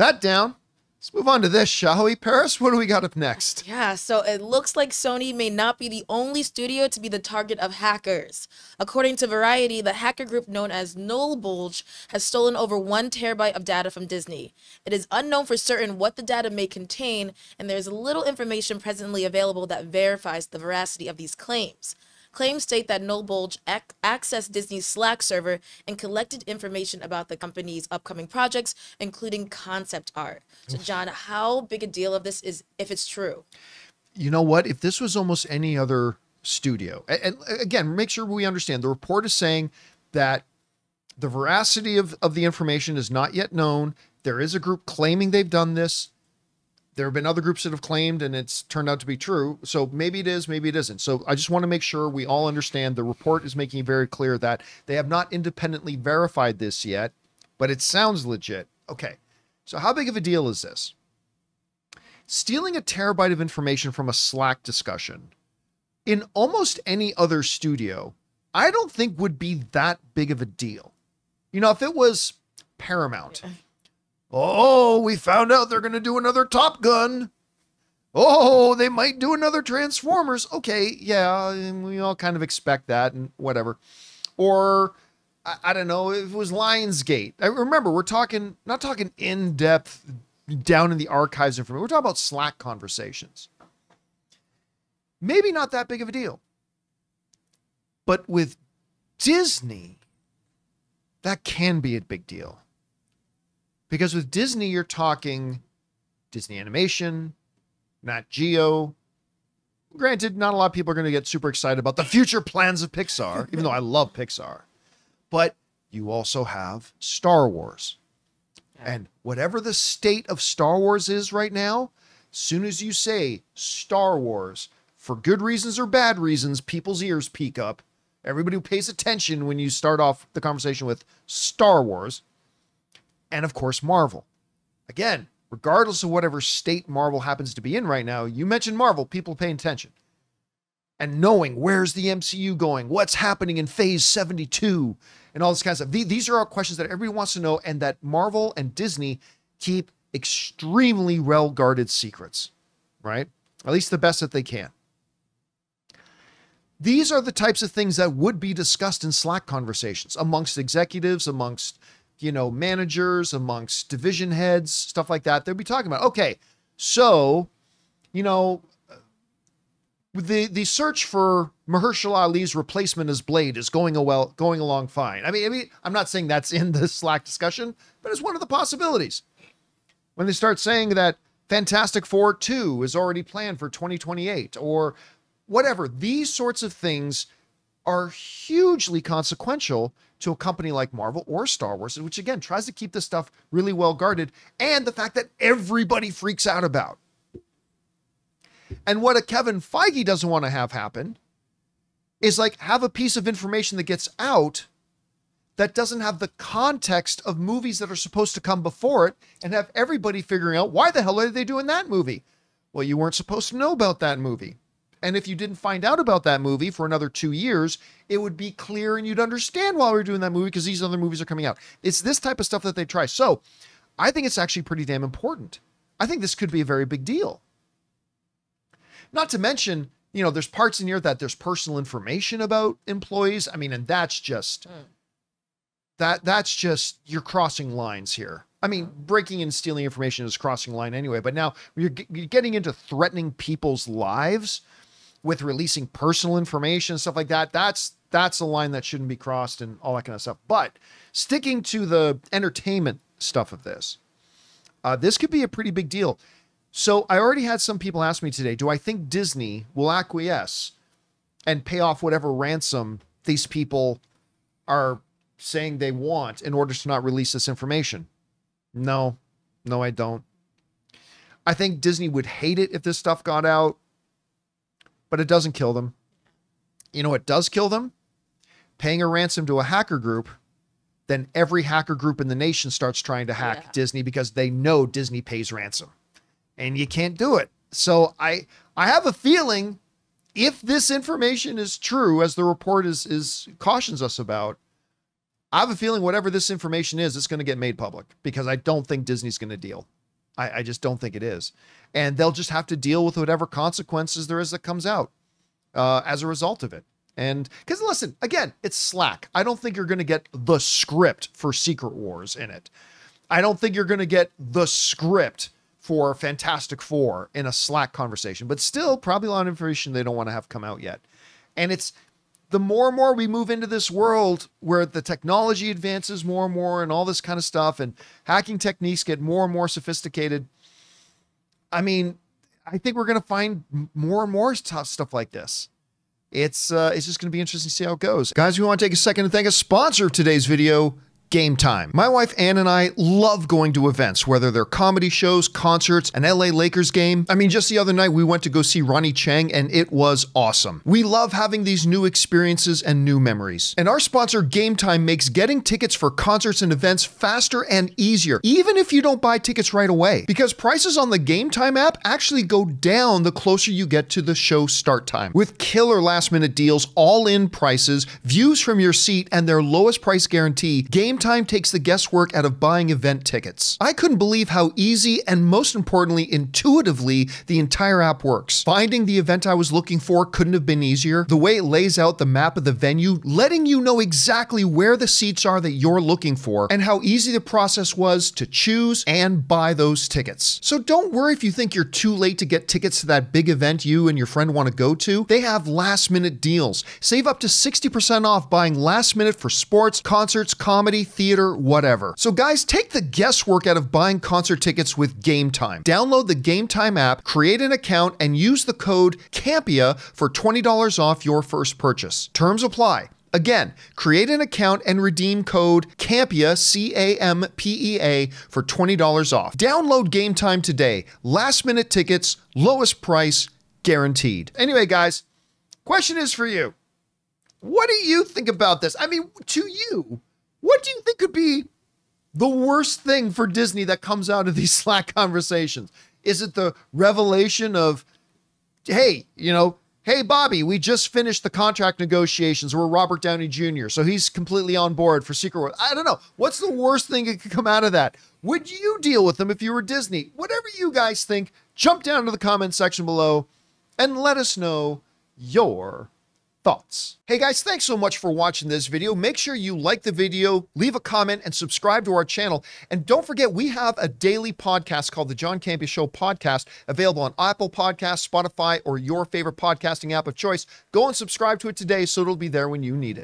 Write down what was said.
that down. Let's move on to this, shall we? Paris, what do we got up next? Yeah, so it looks like Sony may not be the only studio to be the target of hackers. According to Variety, the hacker group known as Nullbulge has stolen over 1 terabyte of data from Disney. It is unknown for certain what the data may contain, and there is little information presently available that verifies the veracity of these claims. Claims state that Nullbulge accessed Disney's Slack server and collected information about the company's upcoming projects, including concept art. So, John, how big a deal of this is if it's true? You know what? If this was almost any other studio, and again, make sure we understand, the report is saying that the veracity of the information is not yet known. There is a group claiming they've done this. There have been other groups that have claimed and it's turned out to be true. So maybe it is, maybe it isn't. So I just want to make sure we all understand the report is making it very clear that they have not independently verified this yet, but it sounds legit. Okay. So how big of a deal is this? Stealing a terabyte of information from a Slack discussion in almost any other studio, I don't think would be that big of a deal. You know, if it was Paramount, oh, we found out they're going to do another Top Gun. Oh, they might do another Transformers. Okay, yeah, and we all kind of expect that and whatever. Or, I don't know, if it was Lionsgate. I remember, we're talking, not talking in-depth, down in the archives information. We're talking about Slack conversations. Maybe not that big of a deal. But with Disney, that can be a big deal. Because with Disney, you're talking Disney Animation, Nat Geo. Granted, not a lot of people are going to get super excited about the future plans of Pixar, even though I love Pixar. But you also have Star Wars. Yeah. And whatever the state of Star Wars is right now, as soon as you say Star Wars, for good reasons or bad reasons, people's ears peak up. Everybody who pays attention when you start off the conversation with Star Wars. And of course, Marvel. Again, regardless of whatever state Marvel happens to be in right now, you mentioned Marvel, people paying attention. And knowing where's the MCU going, what's happening in phase 72, and all this kind of stuff. These are all questions that everybody wants to know, and that Marvel and Disney keep extremely well-guarded secrets, right? At least the best that they can. These are the types of things that would be discussed in Slack conversations amongst executives, amongst managers, amongst division heads, stuff like that. They'll be talking about, okay, so, the search for Mahershala Ali's replacement as Blade is going along fine. I mean, I'm not saying that's in the Slack discussion, but it's one of the possibilities. When they start saying that Fantastic Four 2 is already planned for 2028 or whatever, these sorts of things are hugely consequential to a company like Marvel or Star Wars, which again tries to keep this stuff really well guarded, and the fact that everybody freaks out about. And what a Kevin Feige doesn't want to have happen is have a piece of information that gets out that doesn't have the context of movies that are supposed to come before it, and have everybody figuring out, why the hell are they doing that movie? Well, you weren't supposed to know about that movie. And if you didn't find out about that movie for another 2 years, it would be clear and you'd understand why we're doing that movie, because these other movies are coming out. It's this type of stuff that they try. So I think it's actually pretty damn important. I think this could be a very big deal. Not to mention, there's parts in here that there's personal information about employees. I mean, and that's just, you're crossing lines here. I mean, breaking and stealing information is crossing a line anyway, but now you're getting into threatening people's lives with releasing personal information, stuff like that. That's a line that shouldn't be crossed and all that kind of stuff. But sticking to the entertainment stuff of this, this could be a pretty big deal. So I already had some people ask me today, do I think Disney will acquiesce and pay off whatever ransom these people are saying they want in order to not release this information? No, I don't. I think Disney would hate it if this stuff got out, but it doesn't kill them. You know what does kill them? Paying a ransom to a hacker group. Then every hacker group in the nation starts trying to hack Disney because they know Disney pays ransom. And you can't do it. So I have a feeling if this information is true, as the report is cautions us about, I have a feeling whatever this information is, it's going to get made public, because I don't think Disney's going to deal. I just don't think it is. And they'll just have to deal with whatever consequences there is that comes out as a result of it. And because listen, again, it's Slack. I don't think you're going to get the script for Secret Wars in it. I don't think you're going to get the script for Fantastic Four in a Slack conversation, but still probably a lot of information they don't want to have come out yet. And it's the more and more we move into this world where the technology advances more and more and all this kind of stuff, and hacking techniques get more and more sophisticated. I mean, I think we're going to find more and more stuff like this. It's just going to be interesting to see how it goes. Guys, we want to take a second to thank a sponsor of today's video, Gametime. My wife Ann and I love going to events, whether they're comedy shows, concerts, an LA Lakers game. I mean, just the other night we went to go see Ronnie Chang and it was awesome. We love having these new experiences and new memories. And our sponsor Gametime makes getting tickets for concerts and events faster and easier, even if you don't buy tickets right away. Because prices on the Gametime app actually go down the closer you get to the show start time. With killer last minute deals, all-in prices, views from your seat, and their lowest price guarantee, Gametime takes the guesswork out of buying event tickets. I couldn't believe how easy and most importantly, intuitively, the entire app works. Finding the event I was looking for couldn't have been easier. The way it lays out the map of the venue, letting you know exactly where the seats are that you're looking for, and how easy the process was to choose and buy those tickets. So don't worry if you think you're too late to get tickets to that big event you and your friend want to go to. They have last minute deals. Save up to 60% off buying last minute for sports, concerts, comedy, theater, whatever. So guys, take the guesswork out of buying concert tickets with Gametime. Download the Gametime app, create an account, and use the code Campea for $20 off your first purchase. Terms apply. Again, create an account and redeem code Campea, C-A-M-P-E-A, for $20 off. Download Gametime today. Last minute tickets, lowest price, guaranteed. Anyway, guys, question is for you. What do you think about this? I mean, to you, what do you think could be the worst thing for Disney that comes out of these Slack conversations? Is it the revelation of, hey, hey, Bobby, we just finished the contract negotiations. We're Robert Downey Jr., so he's completely on board for Secret Wars. I don't know. What's the worst thing that could come out of that? Would you deal with them if you were Disney? Whatever you guys think, jump down to the comment section below and let us know your thoughts. Hey guys, thanks so much for watching this video. Make sure you like the video, leave a comment, and subscribe to our channel. And don't forget, we have a daily podcast called the John Campea Show podcast, available on Apple Podcasts, Spotify, or your favorite podcasting app of choice. Go and subscribe to it today so it'll be there when you need it.